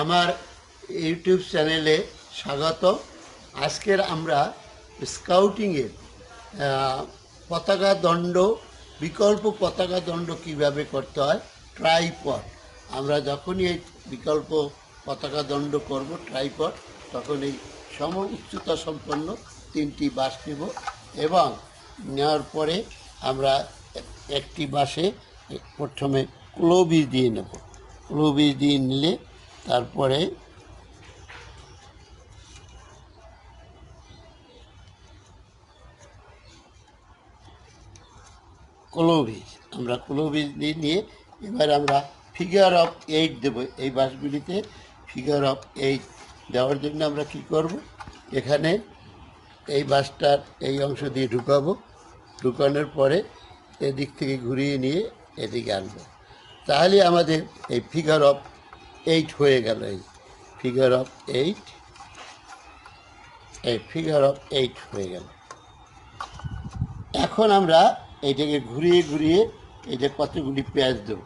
আমার ইউটিউব চ্যানেলে স্বাগত। আজকের আমরা স্কাউটিংয়ের পতাকা দণ্ড, বিকল্প পতাকা দণ্ড কীভাবে করতে হয়, ট্রাইপড। আমরা যখনই এই বিকল্প পতাকা দণ্ড করব ট্রাইপড, তখন এই সম উচ্চতা সম্পন্ন 3টি বাঁশ নেব এবং নেওয়ার পরে আমরা একটি বাঁশে প্রথমে ক্লোবিজ দিয়ে নেব। ক্লোবিজ দিয়ে নিলে তারপরে ক্লোবিজ দিয়ে নিয়ে এবার আমরা ফিগার অফ 8 দেবো। এই বাঁশগুলিতে ফিগার অফ 8 দেওয়ার জন্য আমরা কি করব, এখানে এই বাঁশটার এই অংশ দিয়ে ঢুকাবো। ঢুকানোর পরে এদিক থেকে ঘুরিয়ে নিয়ে এদিকে আনবো। তাহলে আমাদের এই ফিগার অফ 8 হয়ে গেল। এই ফিগার অফ 8, এই ফিগার অফ 8 হয়ে গেল। এখন আমরা এইটাকে ঘুরিয়ে ঘুরিয়ে এই যে কতগুলি পেঁয়াজ দেবো।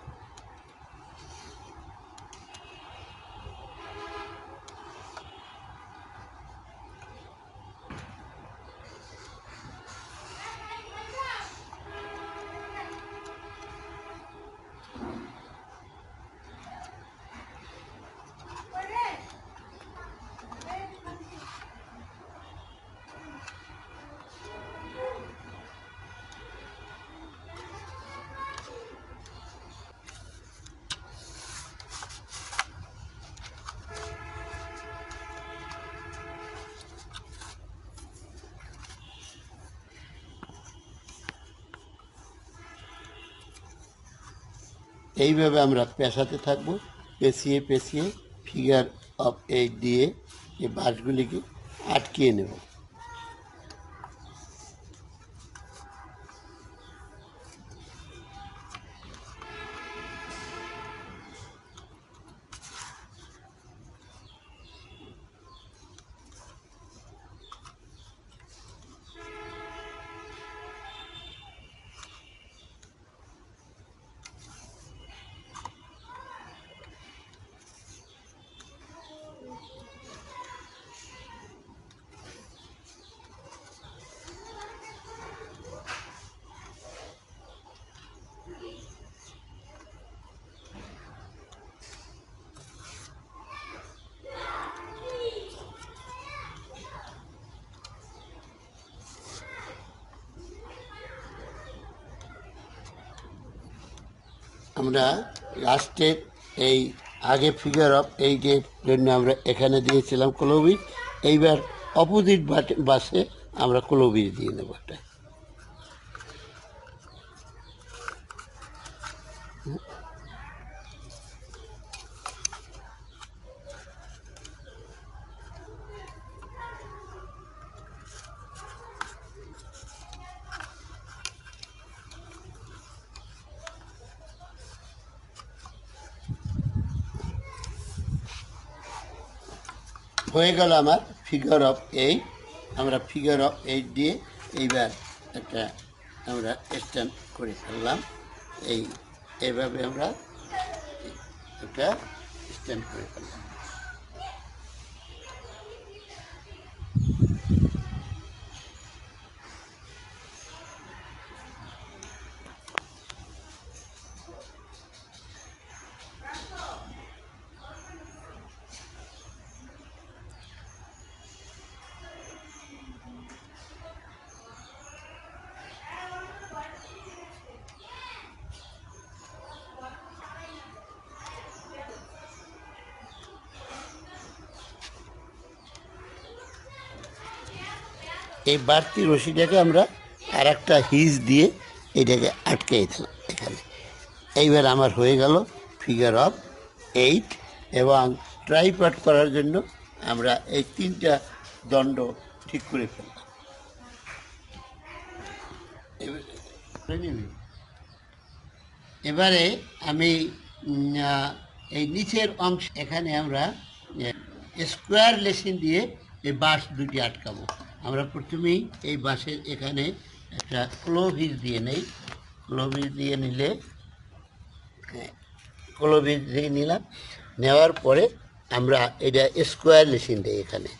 এইভাবে আমরা পেঁচাতে থাকবো, পেঁচিয়ে পেঁচিয়ে ফিগার অফ 8 দিয়ে এই বাঁশগুলিকে আটকিয়ে নেব। আমরা লাস্টের এই আগে ফিগার অফ 8-এর জন্য আমরা এখানে দিয়েছিলাম ক্লোবিজ। এইবার অপোজিট বাসে আমরা ক্লোবিজ দিয়ে নেব। এটা হয়ে গেল আমার ফিগার অফ 8। আমরা ফিগার অফ 8 দিয়ে এইবার একটা আমরা স্ট্যান্ড করে ফেললাম। এইভাবে আমরা একটা স্ট্যান্ড করে ফেললাম। এই বাড়তি রশিটাকে আমরা আর একটা হিজ দিয়ে এটাকে আটকে দিলাম এখানে। এইবার আমার হয়ে গেল ফিগার অফ 8 এবং ট্রাইপড করার জন্য আমরা এই 3টা দণ্ড ঠিক করে ফেললাম। এবারে আমি এই নিচের অংশ এখানে আমরা স্কোয়ার লেসিন দিয়ে এই বাঁশ দুটি আটকাবো। আমরা প্রথমেই এই বাঁশের এখানে একটা ক্লোভিজ দিয়ে নেই। ক্লোভিজ দিয়ে নিলে ক্লোভিজ দিয়ে নিলাম। নেওয়ার পরে আমরা এটা স্কোয়ার মেশিন দিই এখানে।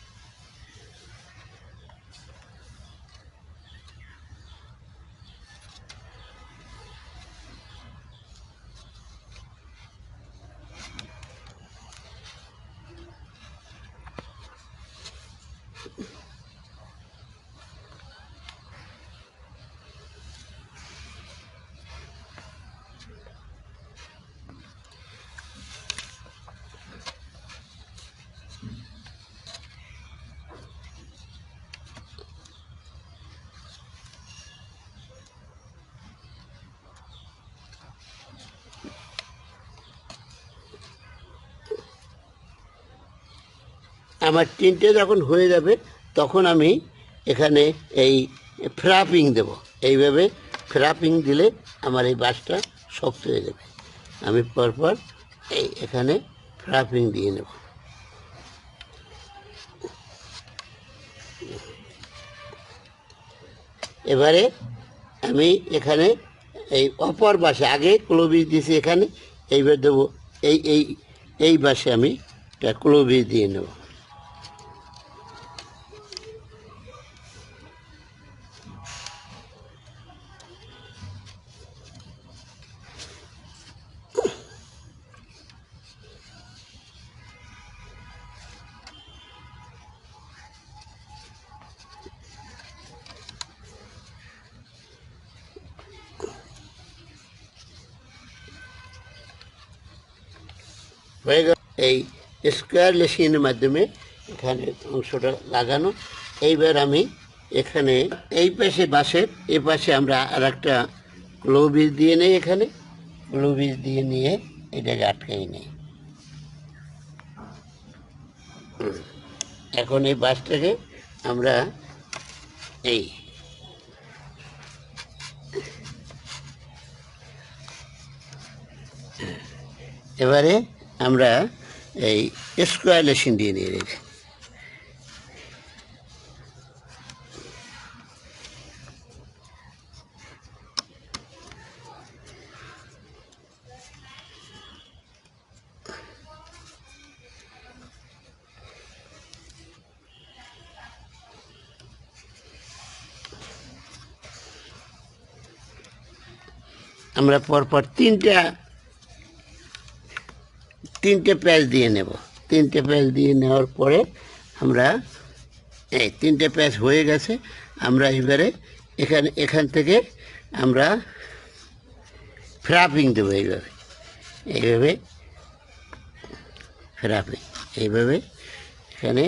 আমার তিনটে যখন হয়ে যাবে তখন আমি এখানে এই ফ্রাপিং দেব। এইভাবে ফ্রাপিং দিলে আমার এই বাঁশটা শক্ত হয়ে যাবে। আমি পরপর এই এখানে ফ্রাপিং দিয়ে নেব। এবারে আমি এখানে এই অপর বাঁশে আগে ক্লোবিজ দিয়েছি, এখানে এইবার দেবো এই এই এই বাঁশে আমি ক্লোবিজ দিয়ে নেব। হয়ে গেল এই স্কোয়ার মেশিনের মাধ্যমে এখানে অংশটা লাগানো। এইবার আমি এখানে এই পাশে বাঁশের এ পাশে আমরা আর একটা ক্লোবিজ দিয়ে নেই। এখানে ক্লোবিজ দিয়ে নিয়ে এটাকে আটকাই নেই। এখন এই বাঁশটাকে আমরা এই এবারে আমরা এই স্কোয়ার মেশিন দিয়ে নিয়ে রেখে আমরা পরপর তিনটে প্যাচ দিয়ে নেব। তিনটে প্যাচ দিয়ে নেওয়ার পরে আমরা এই তিনটে প্যাচ হয়ে গেছে। আমরা এবারে এখান থেকে আমরা ফ্রাপিং দেবো। এইভাবে ফ্রাপিং এইভাবে এখানে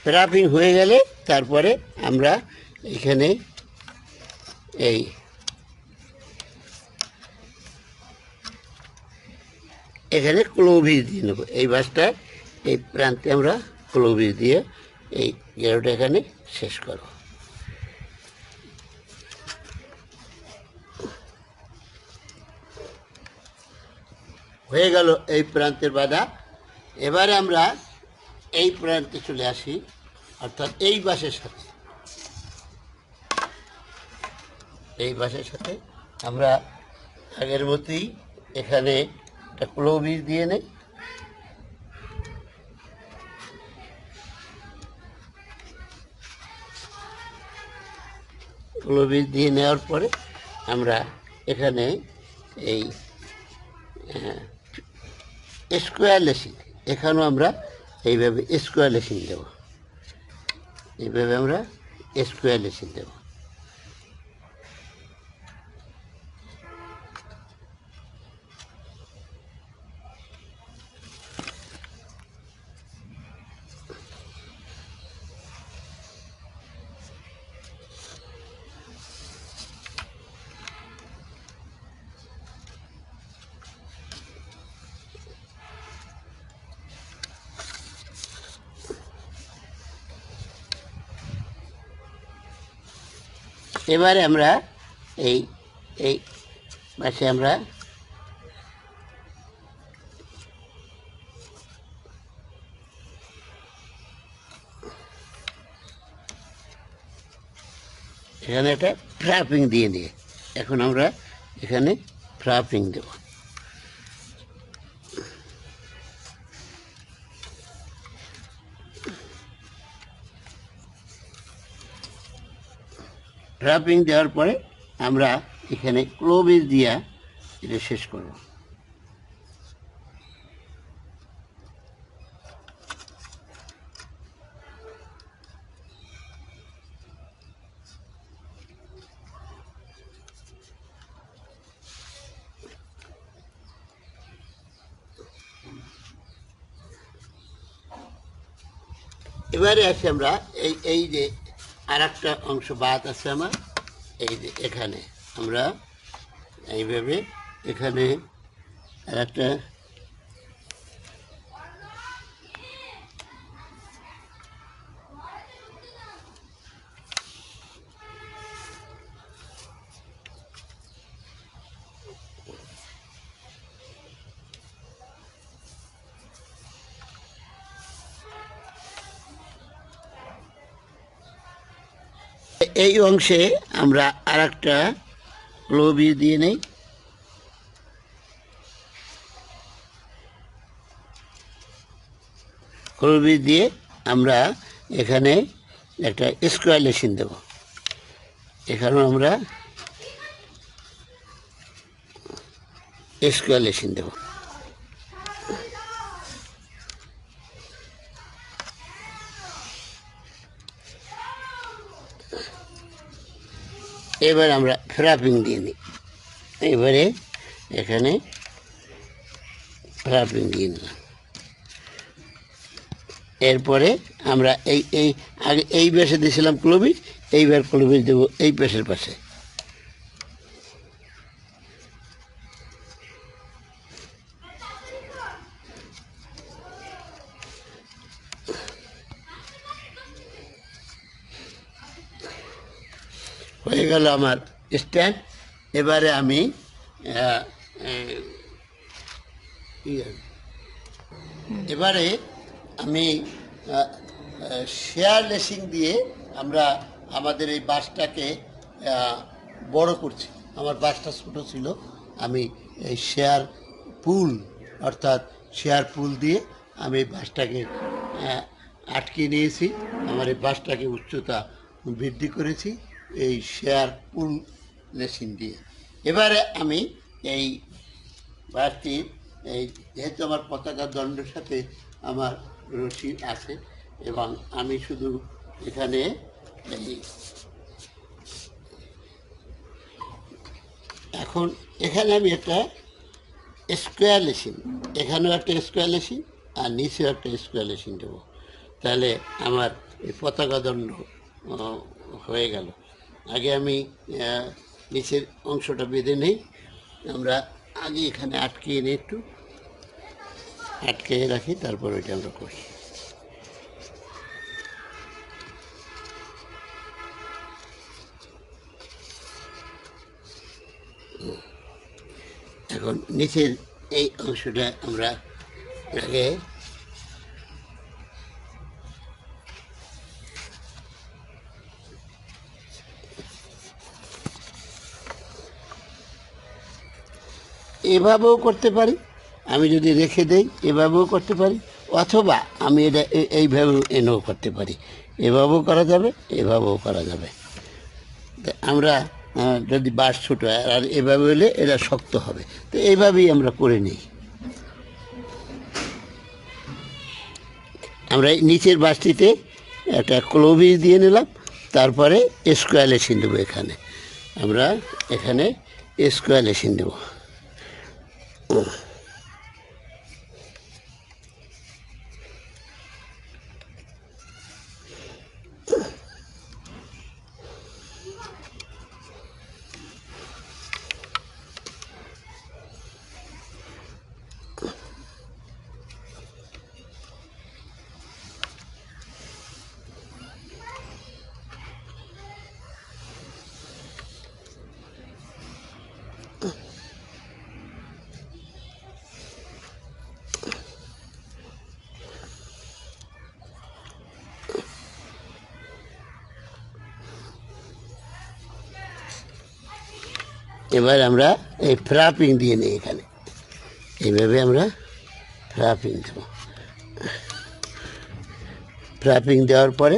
ফ্রাপিং হয়ে গেলে তারপরে আমরা এখানে এখানে ক্লোভিজ দিয়ে নেব। এই বাঁশটা এই প্রান্তে আমরা ক্লোভিজ দিয়ে এই গেরোটা এখানে শেষ করব। হয়ে গেল এই প্রান্তের বাঁধা। এবারে আমরা এই প্রান্তে চলে আসি, অর্থাৎ এই বাঁশের সাথে আমরা আগের মতোই এখানে একটা ক্লোভিজ দিয়ে নেই। ক্লোভিজ দিয়ে নেওয়ার পরে আমরা এখানে এই স্কোয়ার লেসিং, এখানেও আমরা এইভাবে স্কোয়ার লেসিং দেব। এইভাবে আমরা স্কোয়ার লেসিং দেব। এবারে আমরা এই এই পাশে আমরা এখানে একটা ফ্রাপিং দিয়ে নিয়ে এখন আমরা এখানে ফ্রাপিং দেব। ফ্রাপিং দেওয়ার পরে আমরা এখানে ক্লোভেজ দিয়া এটা শেষ করব। এবারে আসি আমরা এই যে আর একটা অংশ বাদ আছে আমার, এই যে এখানে আমরা এইভাবে এখানে আর একটা এই অংশে আমরা আর একটা ক্লোভেজ দিয়ে নেই। ক্লোভেজ দিয়ে আমরা এখানে একটা স্কোয়ার লেসিন দেব। এখানেও আমরা স্কোয়ার লেসিন দেব। এবার আমরা ফ্রাপিং দিয়ে নিই। এবারে এখানে ফ্রাপিং দিয়ে নিলাম। এরপরে আমরা এই আগে এই পাশে দিয়েছিলাম ক্লোভেজ, এইবার ক্লোভেজ দেবো এই পাশের পাশে। হয়ে গেল আমার স্ট্যান্ড। এবারে আমি শেয়ার লেসিং দিয়ে আমরা আমাদের এই বাসটাকে বড় করছি। আমার বাসটা ছোটো ছিল, আমি এই শেয়ার পুল অর্থাৎ শেয়ার পুল দিয়ে আমি এই বাসটাকে আটকে নিয়েছি। আমার এই বাসটাকে উচ্চতা বৃদ্ধি করেছি এই শেয়ার পুল লেসিং দিয়ে। এবারে আমি এই বাসটির এই যেহেতু আমার পতাকা দণ্ডের সাথে আমার রশি আছে এবং আমি শুধু এখানে এখানে আমি একটা স্কোয়ার লেসিং, এখানেও একটা স্কোয়ার লেসিং আর নিচেও একটা স্কোয়ার লেসিং দেবো। তাহলে আমার এই পতাকা দণ্ড হয়ে গেল। আগে আমি নিচের অংশটা বেঁধে নেই। আমরা আগে এখানে আটকিয়ে নিই, একটু আটকিয়ে রাখি, তারপর ওইটা আমরা করি। এখন নিচের এই অংশটা আমরা আগে এভাবেও করতে পারি, আমি যদি রেখে দেই এভাবেও করতে পারি, অথবা আমি এটা এইভাবেও এনেও করতে পারি। এভাবেও করা যাবে, এভাবেও করা যাবে। আমরা যদি বাঁশ ছোটো হয় আর এভাবে হলে এটা শক্ত হবে, তো এইভাবেই আমরা করে নিই। আমরা নিচের বাঁশটিতে একটা ক্লোভেজ দিয়ে নিলাম, তারপরে স্কোয়ার লেসিং দেবো। এখানে আমরা এখানে স্কোয়ার লেসিং দেবো। এবার আমরা এই ফ্রাপিং দিয়ে নিই। এখানে এইভাবে আমরা ফ্রাপিং দেব। ফ্রাপিং দেওয়ার পরে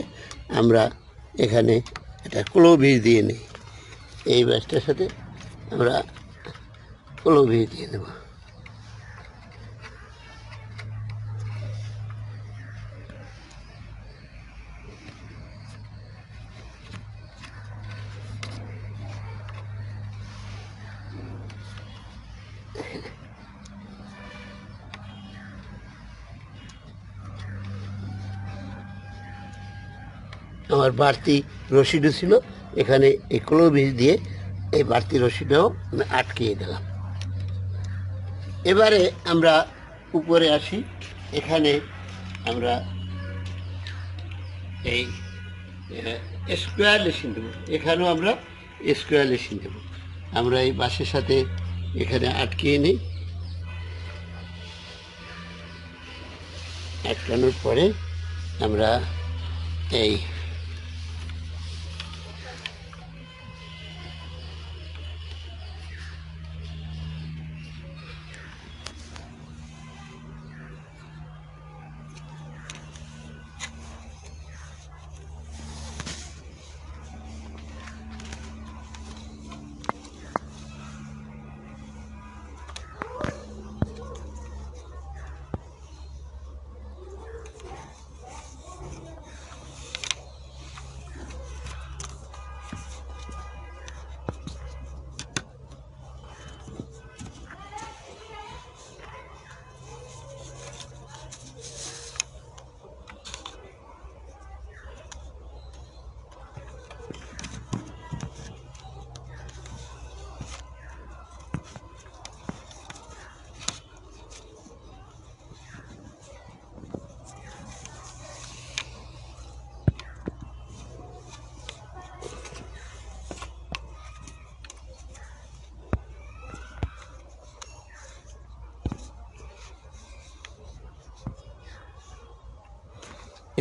আমরা এখানে একটা ক্লোভিস দিয়ে নিই। এই ব্যাসটার সাথে আমরা ক্লোভিস দিয়ে দেব। আমার বাড়তি রশিদও ছিল, এখানে এই ক্লোভিস দিয়ে এই বাড়তি রশিটাও আটকিয়ে দিলাম। এবারে আমরা উপরে আসি। এখানে আমরা এই স্কোয়ার লেসিন দেবো। এখানেও আমরা স্কোয়ার লেসিন দেবো। আমরা এই বাঁশের সাথে এখানে আটকিয়ে নিই। আটকানোর পরে আমরা এই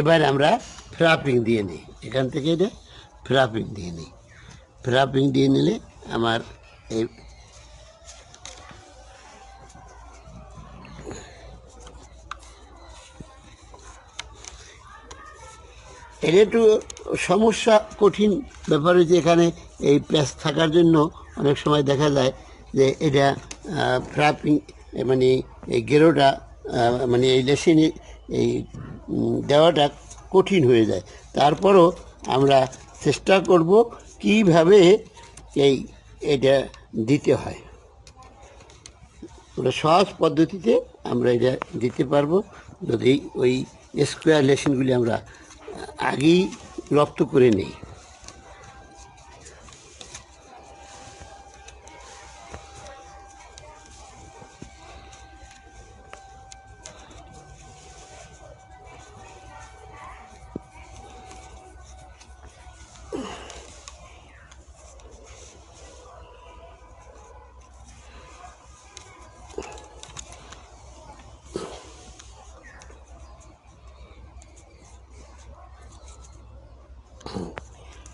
এবার আমরা ফ্রাপিং দিয়ে নিই। এখান থেকে এটা ফ্রাপিং দিয়ে নিই। ফ্রাপিং দিয়ে নিলে আমার এই এটা একটু সমস্যা, কঠিন ব্যাপার হচ্ছে এখানে এই প্যাচ থাকার জন্য অনেক সময় দেখা যায় যে এটা ফ্রাপিং মানে এই গেরোটা মানে এই লেসিনে এই দেওয়াটা কঠিন হয়ে যায়। তারপরও আমরা চেষ্টা করব কিভাবে এটা দিতে হয়। আমরা সহজ পদ্ধতিতে আমরা এটা দিতে পারবো যদি ওই স্কোয়ার লেসিনগুলি আমরা আগেই রপ্ত করে নিই।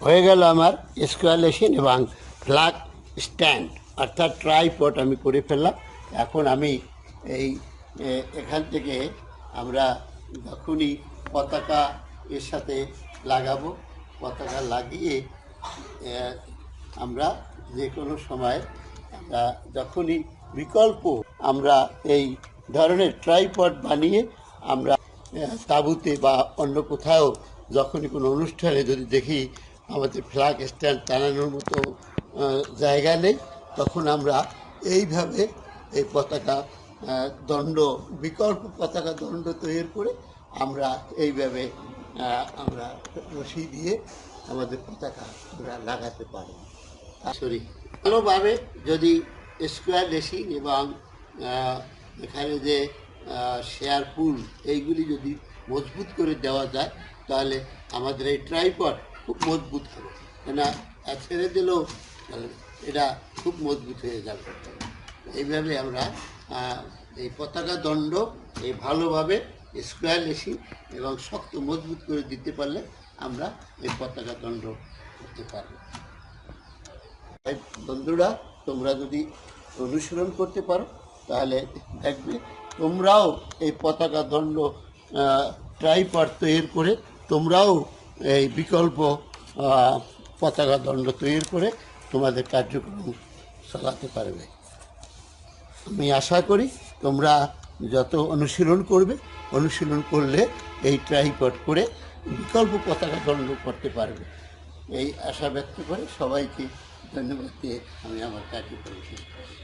হয়ে গেল আমার স্কোয়ার লেসিন এবং ফ্ল্যাগ স্ট্যান্ড অর্থাৎ ট্রাইপড আমি করে ফেললাম। এখন আমি এই এখান থেকে আমরা যখনই পতাকা এর সাথে লাগাবো, পতাকা লাগিয়ে আমরা যে কোনো সময় আমরা যখনই বিকল্প আমরা এই ধরনের ট্রাইপড বানিয়ে আমরা তাঁবুতে বা অন্য কোথাও যখনই কোনো অনুষ্ঠানে যদি দেখি আমাদের ফ্ল্যাগ স্ট্যান্ড টানানোর মতো জায়গা নেই, তখন আমরা এইভাবে এই পতাকা দণ্ড বিকল্প পতাকা দণ্ড তৈরি করে আমরা এইভাবে আমরা রশি দিয়ে আমাদের পতাকা আমরা লাগাতে পারি। সরি ভালোভাবে যদি স্কোয়ার লেসিন এবং এখানে যে শেয়ার পুল এইগুলি যদি মজবুত করে দেওয়া যায় তাহলে আমাদের এই ট্রাইপড খুব মজবুত হবে। কেননা ছেড়ে দিলেও এটা খুব মজবুত হয়ে যাবে। এইভাবে আমরা এই পতাকা দণ্ড এই ভালোভাবে স্কোয়ার লেসিন এবং শক্ত মজবুত করে দিতে পারলে আমরা এই পতাকা দণ্ড করতে পারব। বন্ধুরা, তোমরা যদি অনুসরণ করতে পারো তাহলে দেখবে তোমরাও এই পতাকা দণ্ড ট্রাইপড তৈরি করে তোমরাও এই বিকল্প পতাকা দণ্ড তৈরি করে তোমাদের কার্যক্রম চালাতে পারবে। আমি আশা করি তোমরা যত অনুশীলন করবে, অনুশীলন করলে এই ট্রাইপড করে বিকল্প পতাকা দণ্ড করতে পারবে। এই আশা ব্যক্ত করে সবাইকে ধন্যবাদ দিয়ে আমি আমার কার্যক্রম শেষ করছি।